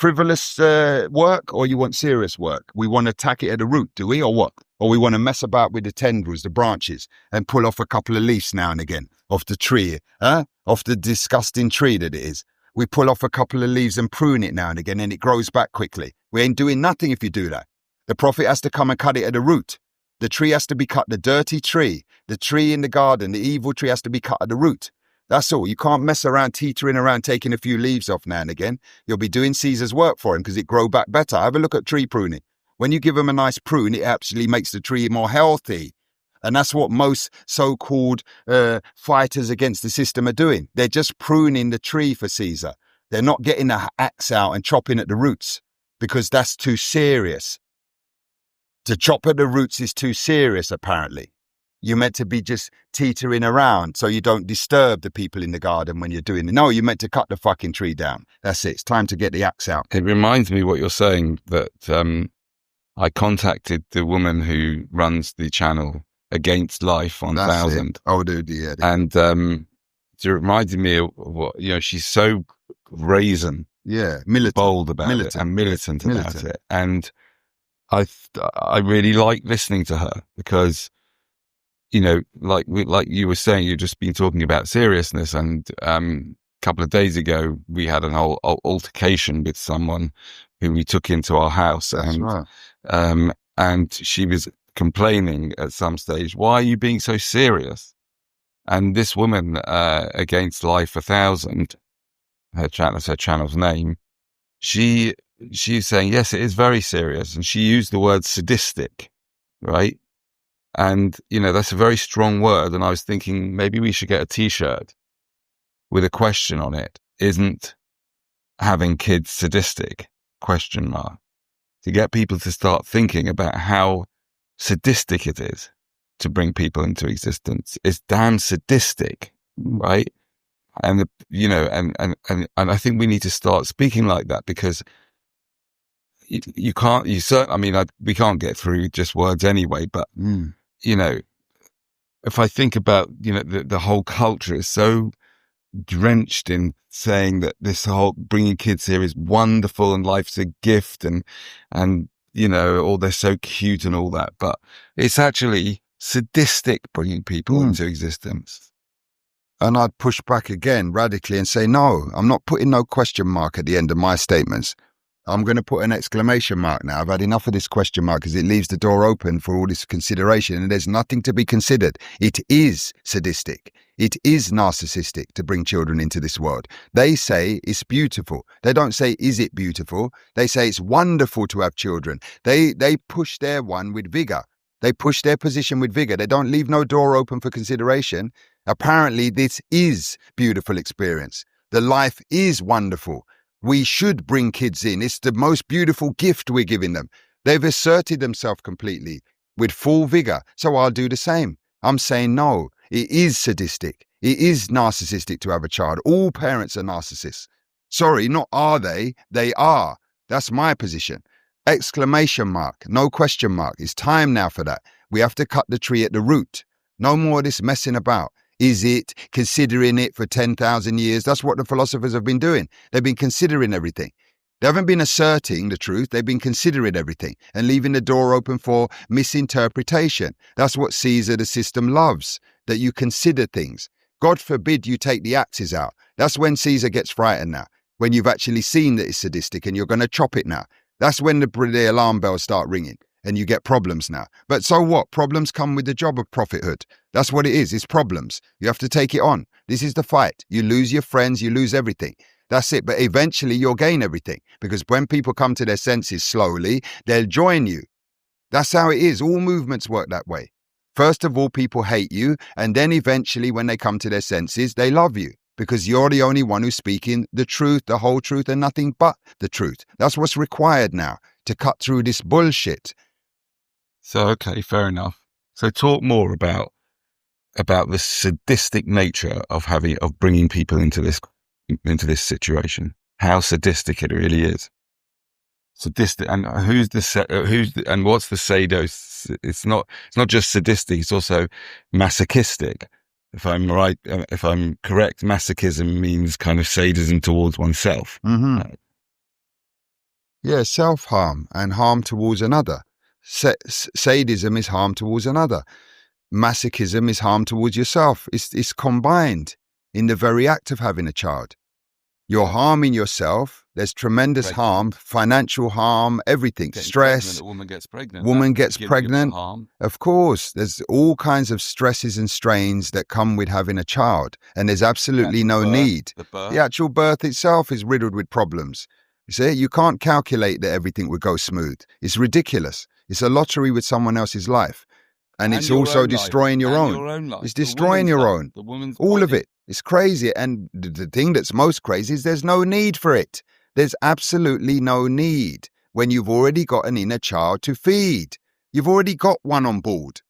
frivolous work, or you want serious work? We want to attack it at the root, do we, or what? Or we want to mess about with the tendrils, the branches, and pull off a couple of leaves now and again off the tree, off the disgusting tree that it is. We pull off a couple of leaves and prune it now and again, and it grows back quickly. We ain't doing nothing if you do that. The prophet has to come and cut it at the root. The tree has to be cut, the dirty tree, the tree in the garden, the evil tree has to be cut at the root. That's all. You can't mess around, teetering around, taking a few leaves off now and again. You'll be doing Caesar's work for him because it grow back better. Have a look at tree pruning. When you give them a nice prune, it actually makes the tree more healthy. And that's what most so-called fighters against the system are doing. They're just pruning the tree for Caesar. They're not getting the axe out and chopping at the roots because that's too serious. To chop at the roots is too serious, apparently. You're meant to be just teetering around so you don't disturb the people in the garden when you're doing it. No, you're meant to cut the fucking tree down. That's it. It's time to get the axe out. It reminds me what you're saying, that I contacted the woman who runs the channel Against Life on 1000. Oh, dude, yeah. And it reminded me of what, she's so brazen, militant, bold about it, and militant about it. And I really like listening to her because, like you were saying, you've just been talking about seriousness. And a couple of days ago, we had an altercation with someone who we took into our house. That's right. And she was complaining at some stage, why are you being so serious? And this woman, Against Life 1000, her channel's name, she's saying, yes, it is very serious. And she used the word sadistic, right? And, that's a very strong word. And I was thinking maybe we should get a t-shirt with a question on it. Isn't having kids sadistic? ? To get people to start thinking about how sadistic it is to bring people into existence. It's damn sadistic, right? And and I think we need to start speaking like that, because we can't get through just words anyway. But if I think about the whole culture is so drenched in saying that this whole bringing kids here is wonderful and life's a gift and they're so cute and all that, but it's actually sadistic bringing people into existence. And I'd push back again radically and say, no, I'm not putting no question mark at the end of my statements. I'm going to put an exclamation mark now. I've had enough of this question mark because it leaves the door open for all this consideration, and there's nothing to be considered. It is sadistic. It is narcissistic to bring children into this world. They say it's beautiful. They don't say, is it beautiful? They say it's wonderful to have children. They push their one with vigor. They push their position with vigor. They don't leave no door open for consideration. Apparently, this is beautiful experience. The life is wonderful. We should bring kids in. It's the most beautiful gift we're giving them. They've asserted themselves completely with full vigor. So I'll do the same. I'm saying no. It is sadistic. It is narcissistic to have a child. All parents are narcissists. Sorry, not are they? They are. That's my position. Exclamation mark. No question mark. It's time now for that. We have to cut the tree at the root. No more of this messing about. Is it? Considering it for 10,000 years? That's what the philosophers have been doing. They've been considering everything. They haven't been asserting the truth. They've been considering everything and leaving the door open for misinterpretation. That's what Caesar, the system, loves, that you consider things. God forbid you take the axes out. That's when Caesar gets frightened now, when you've actually seen that it's sadistic and you're going to chop it now. That's when the alarm bells start ringing and you get problems now. But so what? Problems come with the job of prophethood. That's what it is. It's problems. You have to take it on. This is the fight. You lose your friends, you lose everything. That's it. But eventually you'll gain everything, because when people come to their senses slowly, they'll join you. That's how it is. All movements work that way. First of all, people hate you. And then eventually when they come to their senses, they love you, because you're the only one who's speaking the truth, the whole truth, and nothing but the truth. That's what's required now to cut through this bullshit. So, okay, fair enough. So talk more about the sadistic nature of bringing people into this situation. How sadistic it really is. Sadistic, and and what's the sados? It's not just sadistic. It's also masochistic. If I'm right, if I'm correct, masochism means kind of sadism towards oneself. Mm-hmm. Yeah, self-harm and harm towards another. Sadism is harm towards another. Masochism is harm towards yourself. It's combined in the very act of having a child. You're harming yourself. There's tremendous harm, financial harm, everything, stress. A woman gets pregnant. Woman gets pregnant. Of course, there's all kinds of stresses and strains that come with having a child, and there's absolutely no need. The actual birth itself is riddled with problems. You see, you can't calculate that everything would go smooth. It's ridiculous. It's a lottery with someone else's life. And it's also destroying your own. It's destroying your own. All of it. It's crazy. And the thing that's most crazy is there's no need for it. There's absolutely no need when you've already got an inner child to feed. You've already got one on board.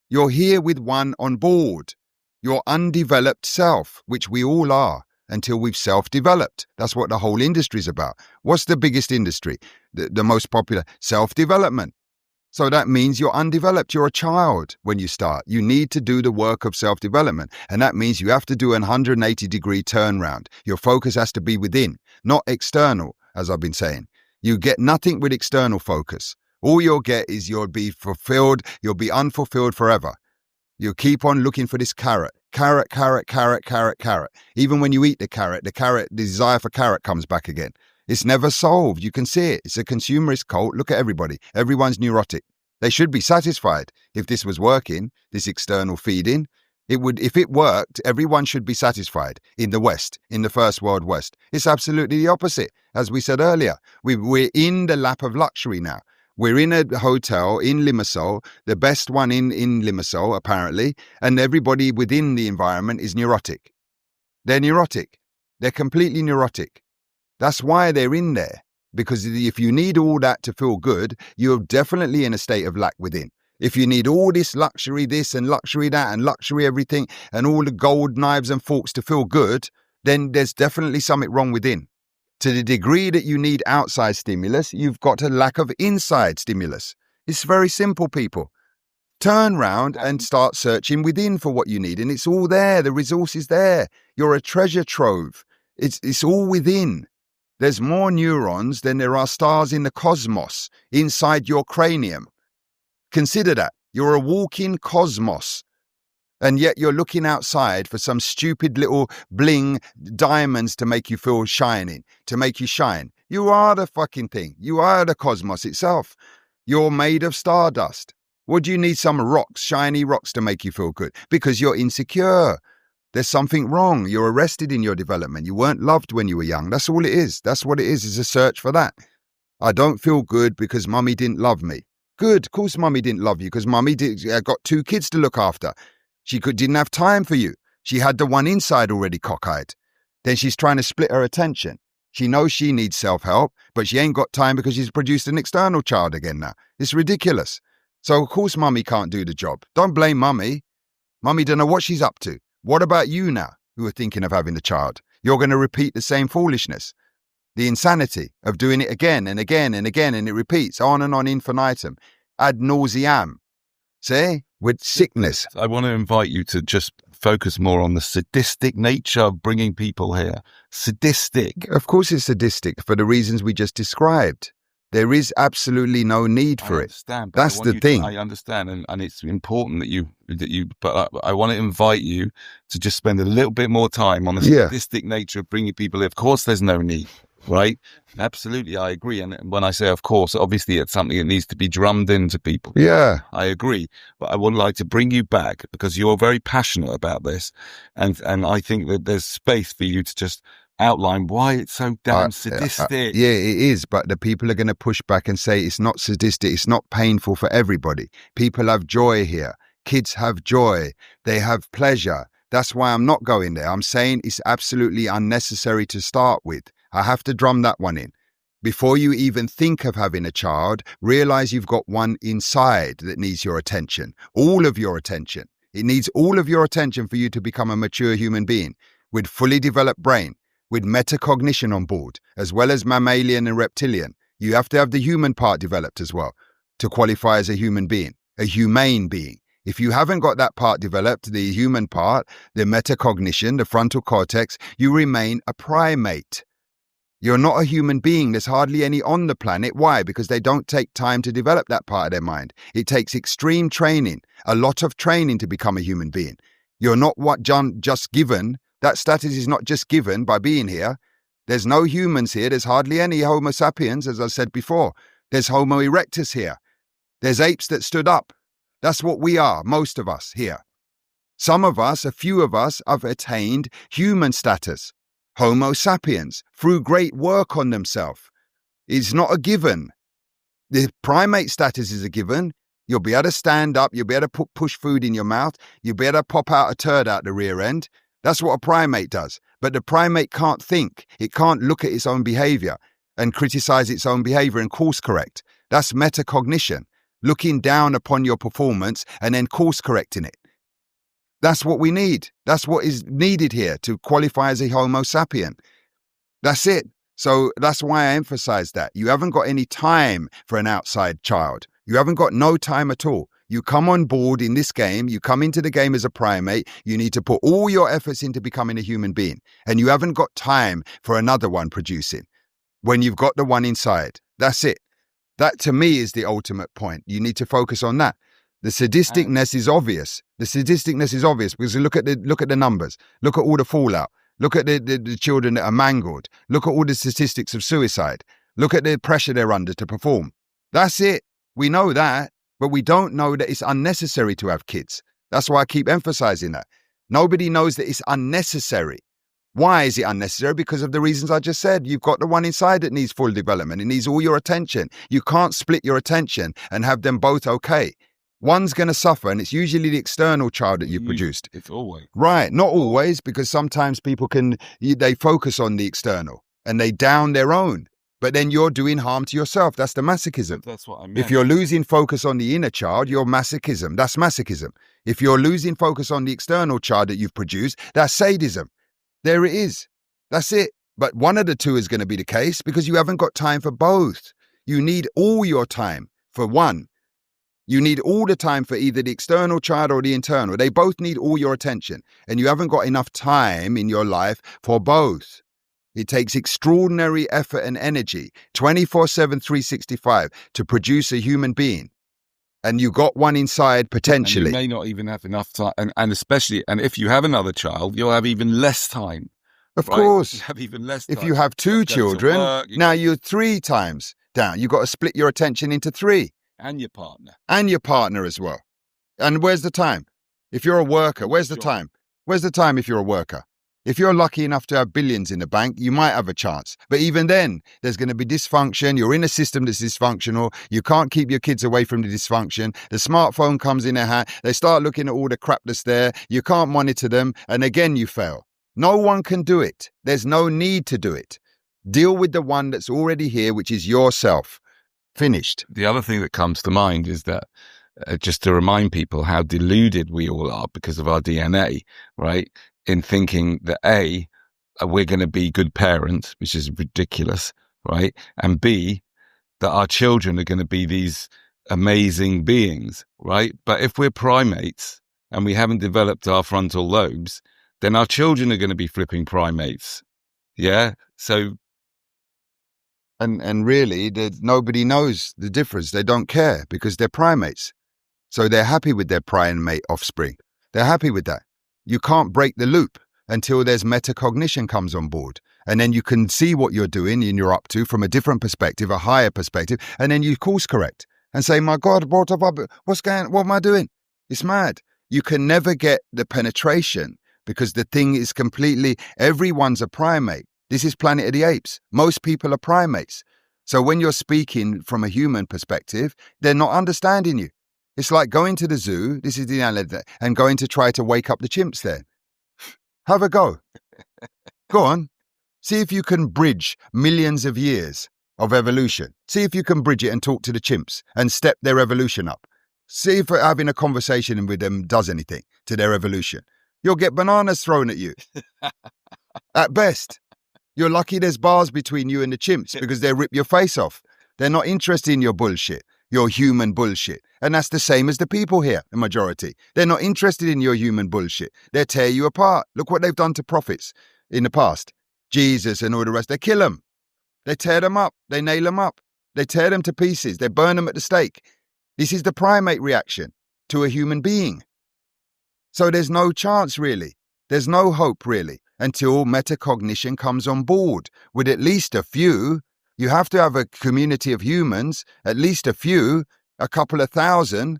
You're here with one on board. Your undeveloped self, which we all are until we've self-developed. That's what the whole industry is about. What's the biggest industry? The most popular? Self-development. So that means you're undeveloped. You're a child when you start. You need to do the work of self-development. And that means you have to do a 180-degree turnaround. Your focus has to be within, not external, as I've been saying. You get nothing with external focus. All you'll get is you'll be fulfilled. You'll be unfulfilled forever. You keep on looking for this carrot. Carrot, carrot, carrot, carrot, carrot. Even when you eat the carrot, the desire for carrot comes back again. It's never solved. You can see it. It's a consumerist cult. Look at everybody. Everyone's neurotic. They should be satisfied if this was working, this external feeding. It would, if it worked, everyone should be satisfied in the West, in the first world West. It's absolutely the opposite. As we said earlier, we're in the lap of luxury now. We're in a hotel in Limassol, the best one in Limassol, apparently, and everybody within the environment is neurotic. They're neurotic. They're completely neurotic. That's why they're in there, because if you need all that to feel good, you're definitely in a state of lack within. If you need all this luxury this and luxury that and luxury everything and all the gold knives and forks to feel good, then there's definitely something wrong within. To the degree that you need outside stimulus, you've got a lack of inside stimulus. It's very simple, people. Turn round and start searching within for what you need, and it's all there. The resource is there. You're a treasure trove. It's all within. There's more neurons than there are stars in the cosmos inside your cranium. Consider that. You're a walking cosmos. And yet you're looking outside for some stupid little bling diamonds to make you feel shining, to make you shine. You are the fucking thing. You are the cosmos itself. You're made of stardust. What do you need some rocks, shiny rocks to make you feel good? Because you're insecure. There's something wrong. You're arrested in your development. You weren't loved when you were young. That's all it is. That's what it is a search for that. I don't feel good because mummy didn't love me. Good. Of course mummy didn't love you because mummy got 2 kids to look after. She didn't have time for you. She had the one inside already cockeyed. Then she's trying to split her attention. She knows she needs self-help, but she ain't got time because she's produced an external child again now. It's ridiculous. So of course mummy can't do the job. Don't blame mummy. Mummy don't know what she's up to. What about you now, who are thinking of having the child? You're going to repeat the same foolishness. The insanity of doing it again and again and again, and it repeats on and on infinitum, ad nauseam. See? With sickness. I want to invite you to just focus more on the sadistic nature of bringing people here. Sadistic. Of course it's sadistic for the reasons we just described. There is absolutely no need for it. That's the thing. I understand, and it's important that you. But I want to invite you to just spend a little bit more time on the sadistic nature of bringing people in. Of course, there's no need, right? Absolutely, I agree. And when I say of course, obviously it's something that needs to be drummed into people. Yeah, I agree. But I would like to bring you back because you're very passionate about this, and I think that there's space for you to just outline why it's so damn sadistic. Yeah, it is, but the people are going to push back and say it's not sadistic, it's not painful for everybody. People have joy here. Kids have joy. They have pleasure. That's why I'm not going there. I'm saying it's absolutely unnecessary to start with. I have to drum that one in. Before you even think of having a child, realize you've got one inside that needs your attention. All of your attention. It needs all of your attention for you to become a mature human being with fully developed brain, with metacognition on board, as well as mammalian and reptilian. You have to have the human part developed as well to qualify as a human being, a humane being. If you haven't got that part developed, the human part, the metacognition, the frontal cortex, you remain a primate. You're not a human being. There's hardly any on the planet. Why? Because they don't take time to develop that part of their mind. It takes extreme training, a lot of training to become a human being. You're not what John just given. That status is not just given by being here. There's no humans here. There's hardly any Homo sapiens, as I said before. There's Homo erectus here. There's apes that stood up. That's what we are, most of us here. Some of us, a few of us, have attained human status. Homo sapiens, through great work on themselves. It's not a given. The primate status is a given. You'll be able to stand up, you'll be able to push food in your mouth, you'll be able to pop out a turd out the rear end. That's what a primate does. But the primate can't think. It can't look at its own behavior and criticize its own behavior and course correct. That's metacognition, looking down upon your performance and then course correcting it. That's what we need. That's what is needed here to qualify as a Homo sapien. That's it. So that's why I emphasize that. You haven't got any time for an outside child. You haven't got no time at all. You come on board in this game. You come into the game as a primate. You need to put all your efforts into becoming a human being. And you haven't got time for another one producing when you've got the one inside. That's it. That to me is the ultimate point. You need to focus on that. The sadisticness is obvious. The sadisticness is obvious because look at the numbers. Look at all the fallout. Look at the children that are mangled. Look at all the statistics of suicide. Look at the pressure they're under to perform. That's it. We know that, but we don't know that it's unnecessary to have kids. That's why I keep emphasizing that. Nobody knows that it's unnecessary. Why is it unnecessary? Because of the reasons I just said. You've got the one inside that needs full development. It needs all your attention. You can't split your attention and have them both okay. One's going to suffer, and it's usually the external child that you've produced. It's always. Right, not always, because sometimes people they focus on the external and they down their own. But then you're doing harm to yourself. That's the masochism. That's what I meant. If you're losing focus on the inner child, you're masochism. That's masochism. If you're losing focus on the external child that you've produced, that's sadism. There it is. That's it. But one of the two is going to be the case because you haven't got time for both. You need all your time for one. You need all the time for either the external child or the internal. They both need all your attention. And you haven't got enough time in your life for both. It takes extraordinary effort and energy, 24/7, 365, to produce a human being. And you got one inside potentially. And you may not even have enough time. And especially, and if you have another child, you'll have even less time. Of course. You have even less time. If you have two children, now you're 3 times down. You've got to split your attention into 3. And your partner. And your partner as well. And where's the time? If you're a worker, where's the time? Where's the time if you're a worker? If you're lucky enough to have billions in the bank, you might have a chance. But even then, there's going to be dysfunction. You're in a system that's dysfunctional. You can't keep your kids away from the dysfunction. The smartphone comes in their hand. They start looking at all the crap that's there. You can't monitor them. And again, you fail. No one can do it. There's no need to do it. Deal with the one that's already here, which is yourself. Finished. The other thing that comes to mind is that just to remind people how deluded we all are because of our DNA, right? In thinking that A, we're going to be good parents, which is ridiculous, right? And B, that our children are going to be these amazing beings, right? But if we're primates and we haven't developed our frontal lobes, then our children are going to be flipping primates. Yeah. So. And really, nobody knows the difference. They don't care because they're primates. So they're happy with their primate offspring. They're happy with that. You can't break the loop until there's metacognition comes on board. And then you can see what you're doing and you're up to from a different perspective, a higher perspective. And then you course correct and say, my God, what am I doing? It's mad. You can never get the penetration because the thing is completely, everyone's a primate. This is Planet of the Apes. Most people are primates. So when you're speaking from a human perspective, they're not understanding you. It's like going to the zoo, this is the analogy, and going to try to wake up the chimps there. Have a go. Go on. See if you can bridge millions of years of evolution. See if you can bridge it and talk to the chimps and step their evolution up. See if having a conversation with them does anything to their evolution. You'll get bananas thrown at you. At best. You're lucky there's bars between you and the chimps because they rip your face off. They're not interested in your bullshit, your human bullshit. And that's the same as the people here, the majority. They're not interested in your human bullshit. They tear you apart. Look what they've done to prophets in the past. Jesus and all the rest. They kill them. They tear them up. They nail them up. They tear them to pieces. They burn them at the stake. This is the primate reaction to a human being. So there's no chance, really. There's no hope, really, until metacognition comes on board with at least a few. You have to have a community of humans, at least a few, a couple of thousand.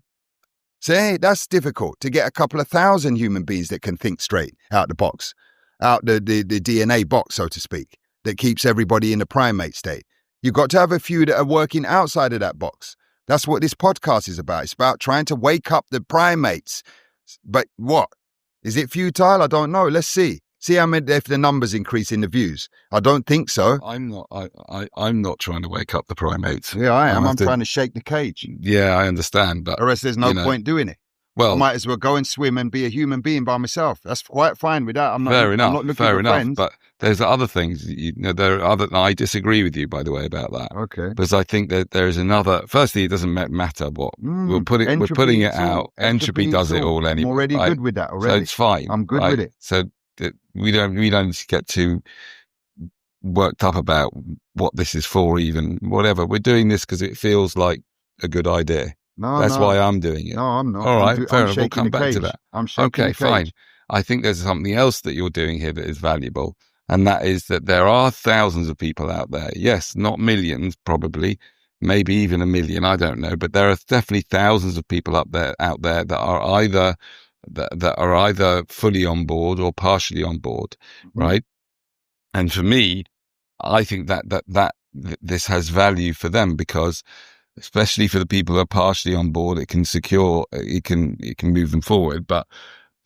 See, that's difficult to get a couple of thousand human beings that can think straight out the box, out the DNA box, so to speak, that keeps everybody in the primate state. You've got to have a few that are working outside of that box. That's what this podcast is about. It's about trying to wake up the primates. But what? Is it futile? I don't know. Let's see. See how many, if the numbers increase in the views. I don't think so. I'm not trying to wake up the primates. Yeah, I am. I'm trying to shake the cage. Yeah, I understand. But or else there's no point doing it. Well, I might as well go and swim and be a human being by myself. That's quite fine with that. I'm not looking for friends. But there's other things. There are other. I disagree with you, by the way, about that. Okay. Because I think that there is another. Firstly, it doesn't matter what we're putting it out. Entropy does it all anyway. I'm already good with that already. So it's fine. I'm good with it. So we don't get too worked up about what this is for, even whatever. We're doing this because it feels like a good idea. That's why I'm doing it. No, I'm not. All right, fair enough. We'll come back to that. I'm shaking the cage. Fine. I think there's something else that you're doing here that is valuable, and that is that there are thousands of people out there. Yes, not millions, probably, maybe even a million. I don't know, but there are definitely thousands of people out there that are either fully on board or partially on board, right? And for me, I think that this has value for them because, especially for the people who are partially on board, it can move them forward. But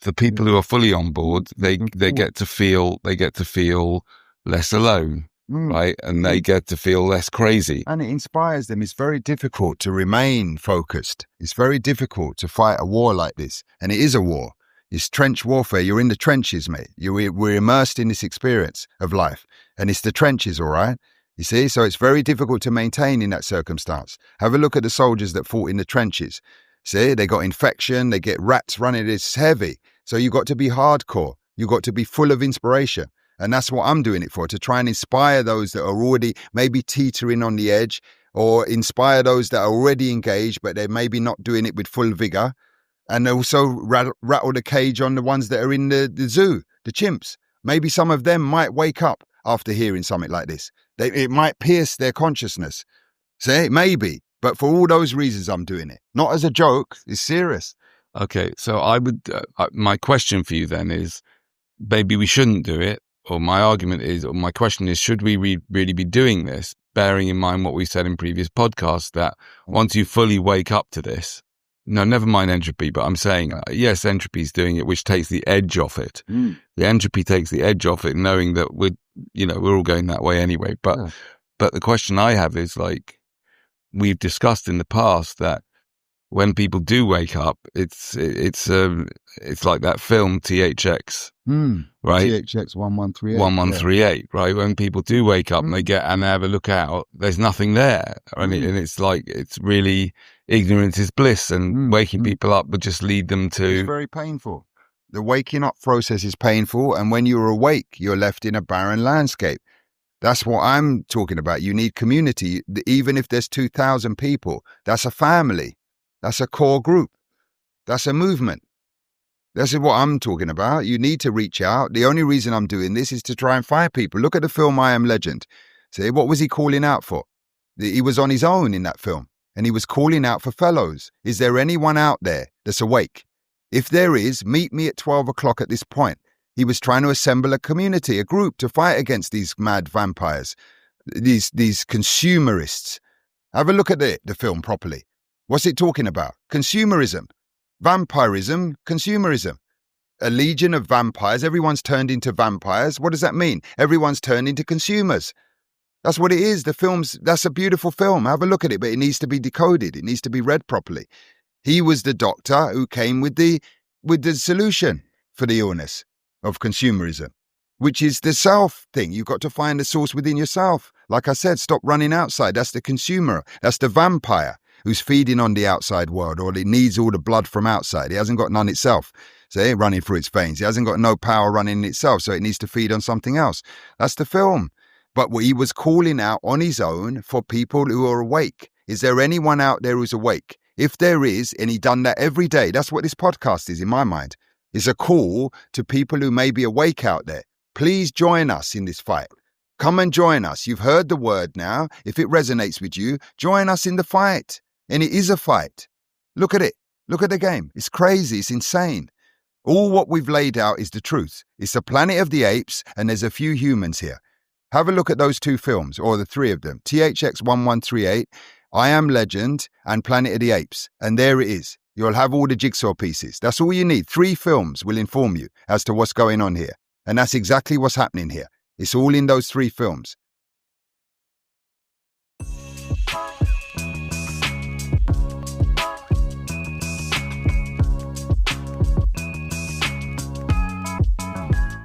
the people who are fully on board, they get to feel less alone, right? And they get to feel less crazy. And it inspires them. It's very difficult to remain focused. It's very difficult to fight a war like this. And it is a war. It's trench warfare. You're in the trenches, mate. We're immersed in this experience of life. And it's the trenches, all right? You see, so it's very difficult to maintain in that circumstance. Have a look at the soldiers that fought in the trenches. See, they got infection, they get rats running, it's heavy. So you've got to be hardcore. You've got to be full of inspiration. And that's what I'm doing it for, to try and inspire those that are already maybe teetering on the edge, or inspire those that are already engaged, but they're maybe not doing it with full vigor. And also rattle the cage on the ones that are in the zoo, the chimps. Maybe some of them might wake up after hearing something like this. It might pierce their consciousness. See, maybe. But for all those reasons, I'm doing it. Not as a joke. It's serious. Okay, so I would. My question for you then is, maybe we shouldn't do it. Or my argument is, or my question is, should we really be doing this? Bearing in mind what we said in previous podcasts, that once you fully wake up to this, no, never mind entropy, but I'm saying, yes, entropy is doing it, which takes the edge off it. The entropy takes the edge off it, knowing that we're all going that way anyway. But the question I have is, like, we've discussed in the past that when people do wake up, it's like that film THX, right? THX 1138. 1138, right? When people do wake up and they have a look out, there's nothing there, and it's like, it's really, ignorance is bliss, and waking people up would just lead them to. It's very painful. The waking up process is painful, and when you're awake, you're left in a barren landscape. That's what I'm talking about. You need community. Even if there's 2,000 people, that's a family. That's a core group. That's a movement. This is what I'm talking about. You need to reach out. The only reason I'm doing this is to try and find people. Look at the film I Am Legend. See, what was he calling out for? He was on his own in that film, and he was calling out for fellows. Is there anyone out there that's awake? If there is, meet me at 12 o'clock at this point. He was trying to assemble a community, a group to fight against these mad vampires, these consumerists. Have a look at the film properly. What's it talking about? Consumerism, vampirism, consumerism. A legion of vampires. Everyone's turned into vampires. What does that mean? Everyone's turned into consumers. That's what it is. That's a beautiful film. Have a look at it, but it needs to be decoded. It needs to be read properly. He was the doctor who came with the solution for the illness of consumerism, which is the self thing. You've got to find the source within yourself. Like I said, stop running outside. That's the consumer. That's the vampire who's feeding on the outside world, or it needs all the blood from outside. It hasn't got none itself. So it ain't running through its veins. It hasn't got no power running in itself, so it needs to feed on something else. That's the film. But he was calling out on his own for people who are awake. Is there anyone out there who's awake? If there is, and he done that every day, that's what this podcast is in my mind, is a call to people who may be awake out there. Please join us in this fight. Come and join us. You've heard the word now. If it resonates with you, join us in the fight. And it is a fight. Look at it. Look at the game. It's crazy. It's insane. All what we've laid out is the truth. It's the planet of the apes, and there's a few humans here. Have a look at those two films, or the three of them. THX 1138, I Am Legend, and Planet of the Apes. And there it is. You'll have all the jigsaw pieces. That's all you need. 3 films will inform you as to what's going on here. And that's exactly what's happening here. It's all in those 3 films.